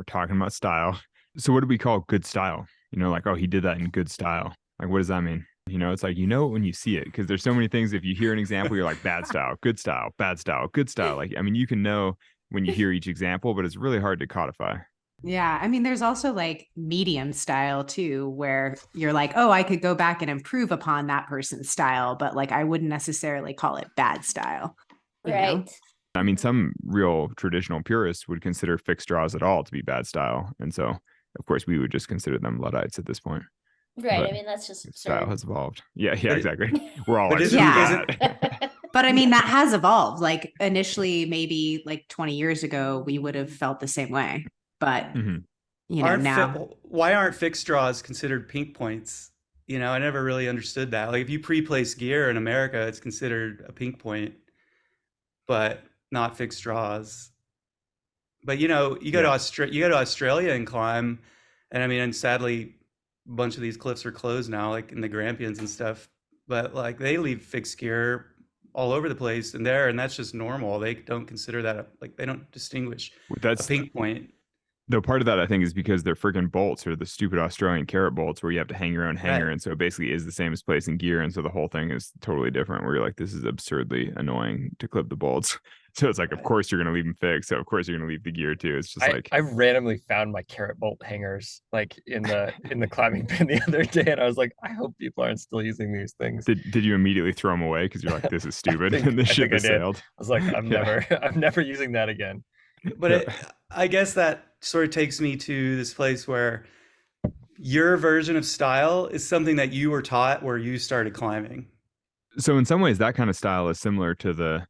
talking about style. So what do we call good style? Like, oh, he did that in good style. Like, what does that mean? It's like, it when you see it, because there's so many things. If you hear an example, you're like, bad style, good style, bad style, good style. Like, I mean, you can know when you hear each example, but it's really hard to codify. Yeah, I mean, there's also like medium style too, where you're like, oh, I could go back and improve upon that person's style, but like I wouldn't necessarily call it bad style, you know? Right. I mean, some real traditional purists would consider fixed draws at all to be bad style. And so, of course, we would just consider them Luddites at this point. Right. But I mean, that's just style absurd. has evolved. Yeah, But exactly. We're all but like, isn't screw Yeah. that. But I mean, that has evolved. Like initially, maybe like 20 years ago, we would have felt the same way. But, Mhm. now. why aren't fixed draws considered pink points? I never really understood that. Like if you pre-place gear in America, it's considered a pink point, but not fixed draws. But you go to Yeah. Australia and climb, and I mean, and sadly, a bunch of these cliffs are closed now, like in the Grampians and stuff. But like they leave fixed gear all over the place and that's just normal. They don't consider that like they don't distinguish a That's pink point. Though part of that, I think, is because they're freaking bolts or the stupid Australian carrot bolts where you have to hang your own hanger. Right. And so it basically is the same as placing gear. And so the whole thing is totally different where you're like, this is absurdly annoying to clip the bolts. So it's like, of course you're going to leave them fixed. So of course you're going to leave the gear too. It's just like, I randomly found my carrot bolt hangers like in the climbing bin the other day, and I was like, I hope people aren't still using these things. did you immediately throw them away? Because you're like, this is stupid. And the ship has sailed. I was like, I'm Yeah. never using that again. But I guess that sort of takes me to this place where your version of style is something that you were taught where you started climbing. So in some ways that kind of style is similar to the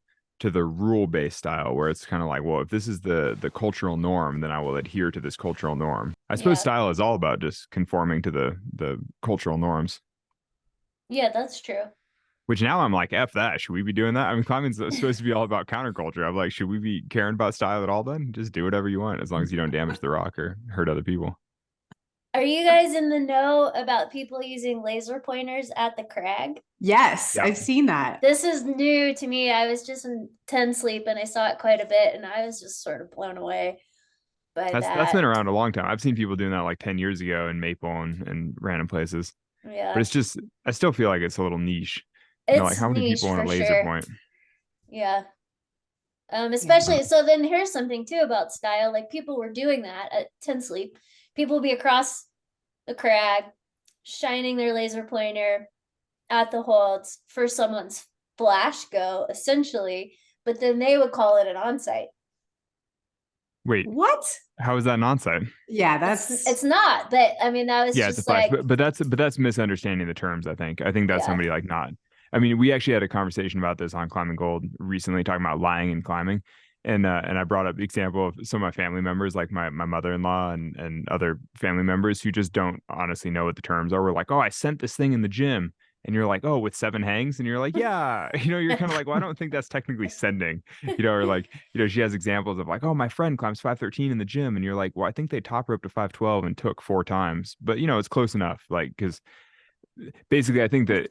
rule-based style where it's kind of like, well, if this is the cultural norm, then I will adhere to this cultural norm. I suppose Yeah. style is all about just conforming to the cultural norms, Yeah, that's true. which now I'm like, F that. Should we be doing that? I mean, climbing's supposed to be all about counterculture. I'm like, should we be caring about style at all then? Just do whatever you want as long as you don't damage the rock or hurt other people. Are you guys in the know about people using laser pointers at the crag? Yes, Yeah. I've seen that. This is new to me. I was just in 10 sleep and I saw it quite a bit and I was just sort of blown away by That's been that. around a long time. I've seen people doing that like 10 years ago in Maple and random places. But Yeah. it's just, I still feel like it's a little niche. Like It's how many niche people want for a laser sure. point? Yeah. Especially so then here's something too about style. Like people were doing that at 10 sleep. People would be across the crag, shining their laser pointer at the holds for someone's flash go, essentially, but then they would call it an onsite. Wait, What? how is that an onsite? Yeah, It's not, but I mean that was Yeah, it's a just flash, like but that's misunderstanding the terms. I think that's Yeah. somebody like not. I mean, we actually had a conversation about this on Climbing Gold recently, talking about lying and climbing, and I brought up the example of some of my family members, like my mother-in-law and other family members who just don't honestly know what the terms are. We're like, oh, I sent this thing in the gym. And you're like, oh, with 7 hangs, and you're like, yeah, you're kind of like, well, I don't think that's technically sending, or like, she has examples of like, oh, my friend climbs 513 in the gym, and you're like, well, I think they top rope to 512 and took 4 times, but it's close enough, like, because basically, I think that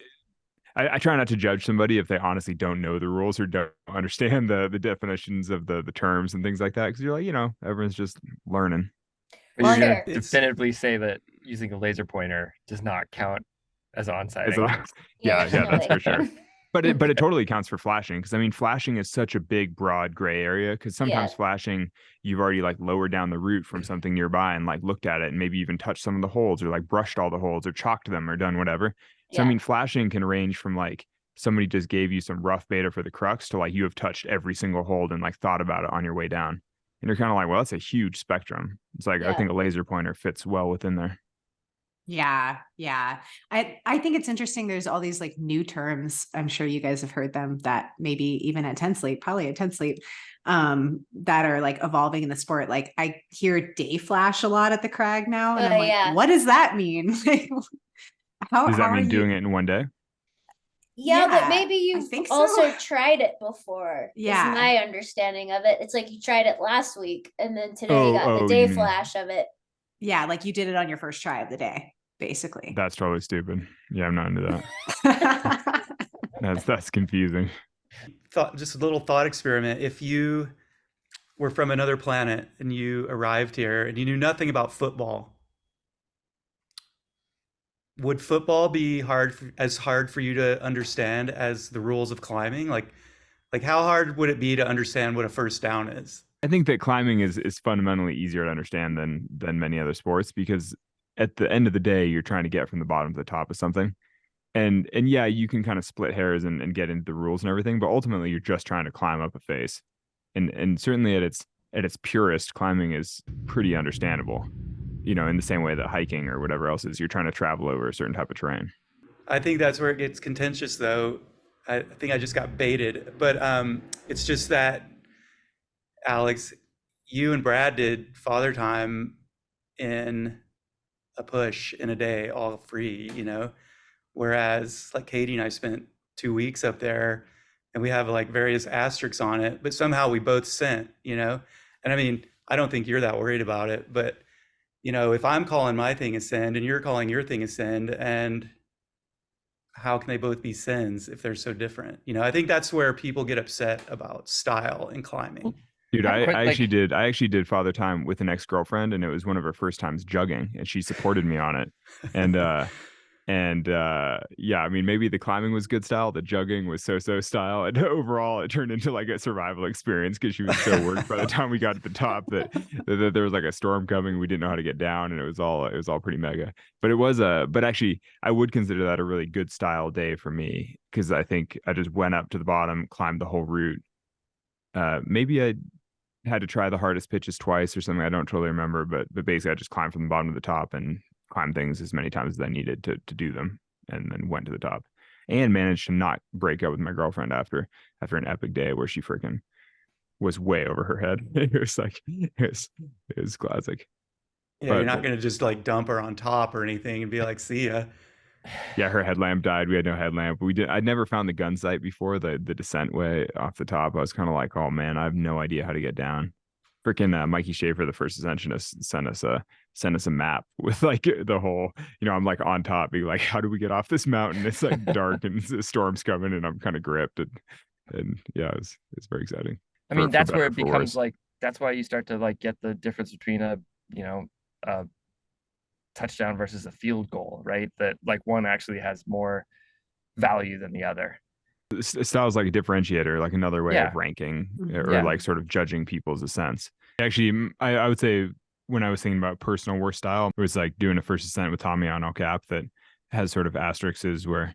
I try not to judge somebody if they honestly don't know the rules or don't understand the definitions of the terms and things like that, because you're like, everyone's just learning. But Well, you're here. gonna definitively say that using a laser pointer does not count as It's on-sighting. yeah, no that's way. for sure. But it totally counts for flashing, because I mean flashing is such a big broad gray area, because sometimes Yeah. flashing you've already like lowered down the route from something nearby and like looked at it and maybe even touched some of the holds or like brushed all the holds or chalked them or done whatever. So I Yeah. mean flashing can range from like somebody just gave you some rough beta for the crux to like you have touched every single hold and like thought about it on your way down. And you're kind of like, well, that's a huge spectrum. It's like I Yeah. think a laser pointer fits well within there. Yeah, yeah. I think it's interesting. There's all these like new terms. I'm sure you guys have heard them that maybe even at 10 sleep, probably at 10 sleep, that are like evolving in the sport. Like I hear day flash a lot at the crag now. And I'm like, Yeah. what does that mean? how Does that are mean you doing it in one day? Yeah, but Yeah, maybe I you've think so. also tried it before. Yeah. Is my understanding of it. It's like you tried it last week and then today you got the day you mean- flash of it. Yeah, like you did it on your first try of the day, basically. That's totally stupid. Yeah, I'm not into that. That's confusing. Just a little thought experiment. If you were from another planet and you arrived here and you knew nothing about football, would football be as hard for you to understand as the rules of climbing? Like how hard would it be to understand what a first down is? I think that climbing is fundamentally easier to understand than many other sports, because at the end of the day, you're trying to get from the bottom to the top of something. And yeah, you can kind of split hairs and get into the rules and everything, but ultimately you're just trying to climb up a face. And certainly at its purest, climbing is pretty understandable, in the same way that hiking or whatever else is, you're trying to travel over a certain type of terrain. I think that's where it gets contentious, though. I think I just got baited, but it's just that, Alex, you and Brad did Father Time in a push in a day, all free, whereas like Katie and I spent 2 weeks up there, and we have like various asterisks on it, but somehow we both sent, and I mean, I don't think you're that worried about it, but if I'm calling my thing a send and you're calling your thing a send, and how can they both be sins if they're so different? I think that's where people get upset about style in climbing. Dude, Have a quick, I like- actually did Father Time with an ex-girlfriend, and it was one of her first times jugging, and she supported me on it. And yeah, I mean, maybe the climbing was good style, the jugging was so style, and overall it turned into like a survival experience because she was so worked by the time we got to the top that there was like a storm coming, we didn't know how to get down, and it was all pretty mega. But but actually I would consider that a really good style day for me, because I think I just went up to the bottom, climbed the whole route. Maybe I had to try the hardest pitches twice or something. I don't totally remember, but basically I just climbed from the bottom to the top and climbed things as many times as I needed to do them, and then went to the top and managed to not break up with my girlfriend after an epic day where she freaking was way over her head. It was like, it was classic. Yeah, you're not going to just like dump her on top or anything and be like, see ya. Yeah, her headlamp died. We had no headlamp. I'd never found the gun sight before, the descent way off the top. I was kind of like, oh man, I have no idea how to get down. Freaking Mikey Schaefer, the first ascensionist, sent us a map with like the whole, I'm like on top, being like, how do we get off this mountain? It's like dark and the storm's coming, and I'm kind of gripped, and yeah, it's very exciting. I mean, that's where it becomes worse. like, that's why you start to like get the difference between a touchdown versus a field goal, right? That like one actually has more value than the other. Style is like a differentiator, like another way of ranking or like sort of judging people's ascents. Actually, I would say when I was thinking about personal worst style, it was like doing a first ascent with Tommy on El Cap that has sort of asterisks where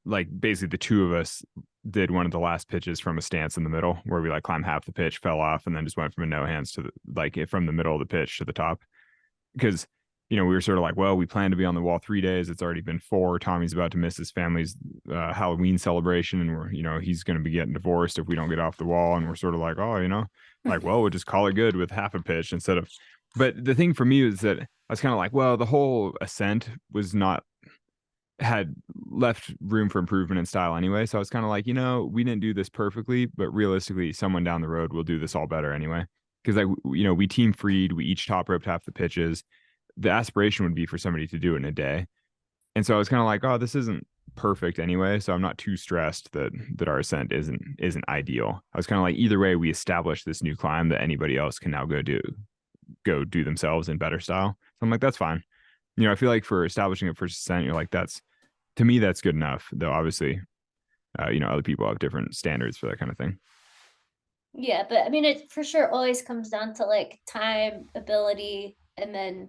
like basically the two of us did one of the last pitches from a stance in the middle, where we like climbed half the pitch, fell off, and then just went from a no hands to from the middle of the pitch to the top. Because we were sort of like, well, we plan to be on the wall 3 days. It's already been 4. Tommy's about to miss his family's Halloween celebration, and we're, he's going to be getting divorced if we don't get off the wall. And we're sort of like, oh, like, well, we'll just call it good with half a pitch instead of. But the thing for me was that I was kind of like, well, the whole ascent had left room for improvement in style anyway. So I was kind of like, we didn't do this perfectly, but realistically, someone down the road will do this all better anyway. Because we team freed, we each top roped half the pitches. The aspiration would be for somebody to do it in a day. And so I was kind of like, oh, this isn't perfect anyway. So I'm not too stressed that our ascent isn't ideal. I was kind of like, either way, we established this new climb that anybody else can now go do themselves in better style. So I'm like, that's fine. I feel like for establishing a first ascent, you're like, to me, that's good enough. Though obviously, other people have different standards for that kind of thing. Yeah, but I mean, it for sure always comes down to like time, ability, and then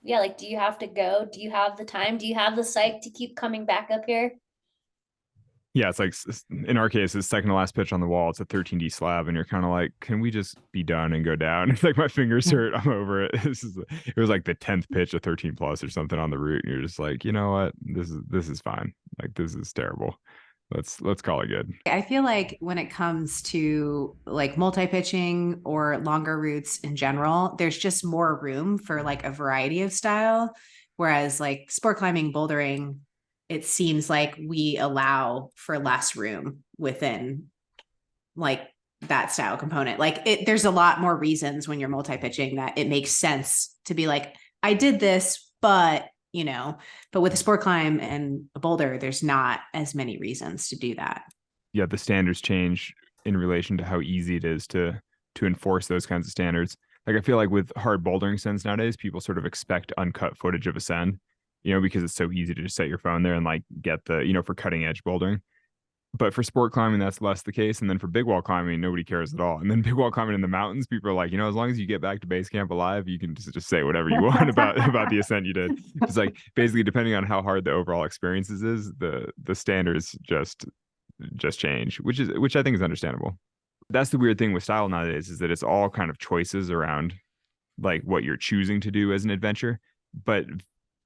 yeah, like, do you have to go? Do you have the time? Do you have the psych to keep coming back up here? Yeah, it's like in our case, it's second to last pitch on the wall. It's a 13D slab, and you're kind of like, can we just be done and go down? It's like my fingers hurt. I'm over it. It was like the 10th pitch, a 13 plus or something on the route, and you're just like, you know what? This is fine. Like, this is terrible. Let's call it good. I feel like when it comes to like multi-pitching or longer routes in general, there's just more room for like a variety of style. Whereas like sport climbing, bouldering, it seems like we allow for less room within like that style component. Like there's a lot more reasons when you're multi-pitching that it makes sense to be like, I did this, but but with a sport climb and a boulder, there's not as many reasons to do that. Yeah, the standards change in relation to how easy it is to enforce those kinds of standards. Like I feel like with hard bouldering sends nowadays, people sort of expect uncut footage of a send, because it's so easy to just set your phone there and like get the, for cutting edge bouldering. But for sport climbing, that's less the case. And then for big wall climbing, nobody cares at all. And then big wall climbing in the mountains, people are like, as long as you get back to base camp alive, you can just say whatever you want about the ascent you did. It's like basically depending on how hard the overall experiences is, the standards just change, which I think is understandable. That's the weird thing with style nowadays, is that it's all kind of choices around like what you're choosing to do as an adventure, but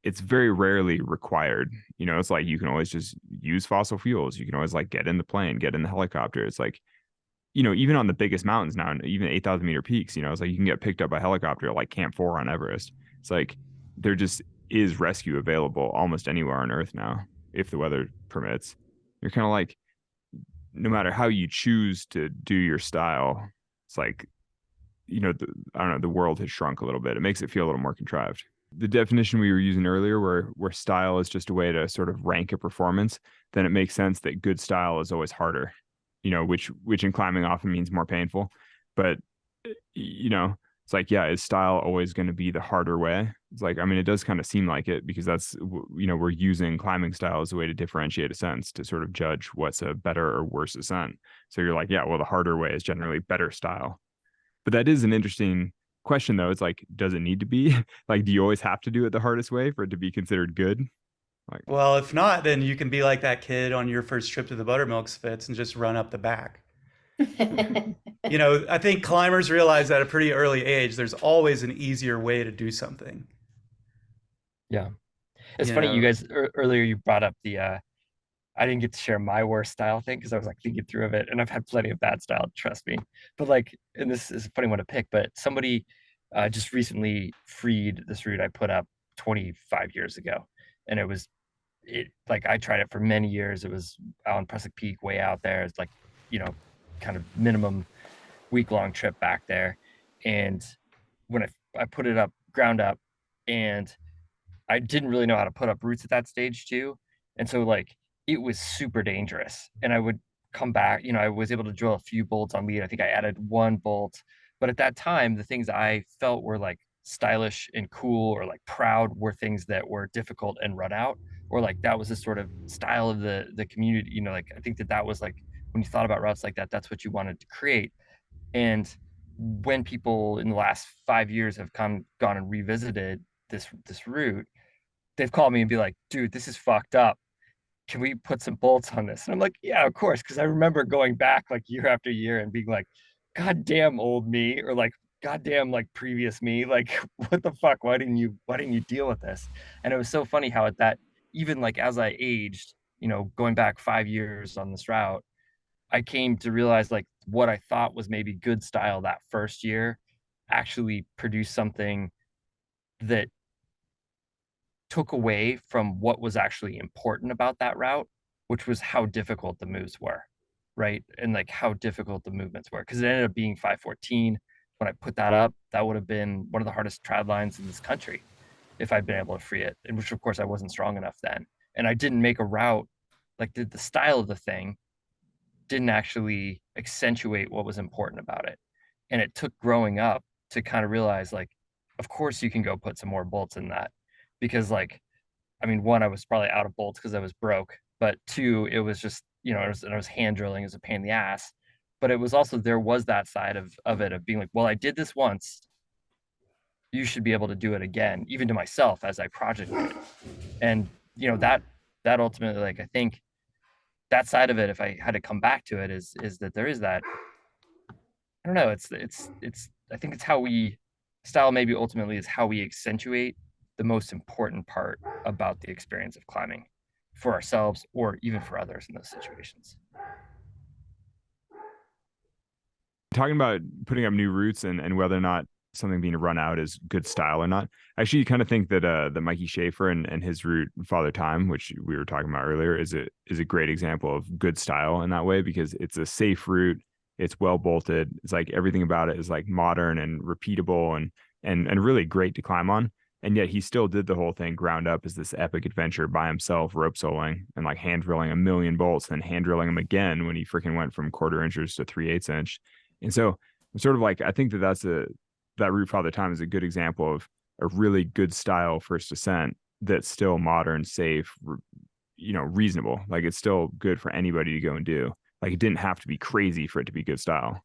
it's very rarely required. It's like you can always just use fossil fuels. You can always like get in the plane, get in the helicopter. It's like, even on the biggest mountains now, and even 8,000 meter peaks, it's like you can get picked up by helicopter at like Camp 4 on Everest. It's like there just is rescue available almost anywhere on Earth now, if the weather permits. You're kind of like, no matter how you choose to do your style, it's like, I don't know, the world has shrunk a little bit. It makes it feel a little more contrived. The definition we were using earlier, where style is just a way to sort of rank a performance, then it makes sense that good style is always harder, which in climbing often means more painful. But it's like, yeah, is style always going to be the harder way? It's like, I mean, it does kind of seem like it, because that's, we're using climbing style as a way to differentiate ascents, to sort of judge what's a better or worse ascent. So you're like, yeah, well, the harder way is generally better style. But that is an interesting question, though. It's like, does it need to be? Like, do you always have to do it the hardest way for it to be considered good? Like, Well, if not, then you can be like that kid on your first trip to the Buttermilk Spits and just run up the back. I think climbers realize at a pretty early age there's always an easier way to do something. Yeah. It's You funny, you know, guys earlier you brought up the I didn't get to share my worst style thing because I was like thinking through of it, and I've had plenty of bad style, trust me. But like, and this is a funny one to pick, but somebody just recently freed this route I put up 25 years ago, and it like I tried it for many years. It was out on Prusik Peak, way out there. It's like, kind of minimum week-long trip back there, and when I put it up ground up, and I didn't really know how to put up roots at that stage too. And so like it was super dangerous. And I would come back, I was able to drill a few bolts on lead. I think I added one bolt. But at that time, the things I felt were like stylish and cool or like proud were things that were difficult and run out. Or like that was the sort of style of the community, like I think that was like when you thought about routes like that, that's what you wanted to create. And when people in the last 5 years have gone and revisited this route, they've called me and be like, dude, this is fucked up. Can we put some bolts on this? And I'm like, yeah, of course. Cause I remember going back like year after year and being like, God damn old me, or like, God damn like previous me. Like, what the fuck? Why didn't you deal with this? And it was so funny how even like as I aged, going back 5 years on this route, I came to realize like what I thought was maybe good style that first year actually produced something that took away from what was actually important about that route, which was how difficult the moves were, right? And like how difficult the movements were, because it ended up being 514. When I put that up, that would have been one of the hardest trad lines in this country if I'd been able to free it, and which of course I wasn't strong enough then. And I didn't make a route, like the style of the thing didn't actually accentuate what was important about it. And it took growing up to kind of realize like, of course you can go put some more bolts in that, because like, I mean, one, I was probably out of bolts because I was broke, but two, it was just, I was hand drilling as a pain in the ass. But it was also, there was that side of it of being like, well, I did this once, you should be able to do it again, even to myself as I projected it. And that ultimately, like, I think that side of it, if I had to come back to it, is that there is that, I don't know, it's I think it's how we style maybe ultimately is how we accentuate the most important part about the experience of climbing for ourselves or even for others in those situations. Talking about putting up new routes and whether or not something being run out is good style or not. Actually, you kind of think that the Mikey Schaefer and his route Father Time, which we were talking about earlier, is a great example of good style in that way, because it's a safe route, it's well bolted, it's like everything about it is like modern and repeatable and really great to climb on. And yet he still did the whole thing ground up as this epic adventure by himself, rope soloing and like hand drilling a million bolts, and hand drilling them again when he freaking went from 1/4 inches to 3/8 inch. And so sort of like, I think that root father time is a good example of a really good style first ascent that's still modern, safe, reasonable. Like it's still good for anybody to go and do. Like it didn't have to be crazy for it to be good style.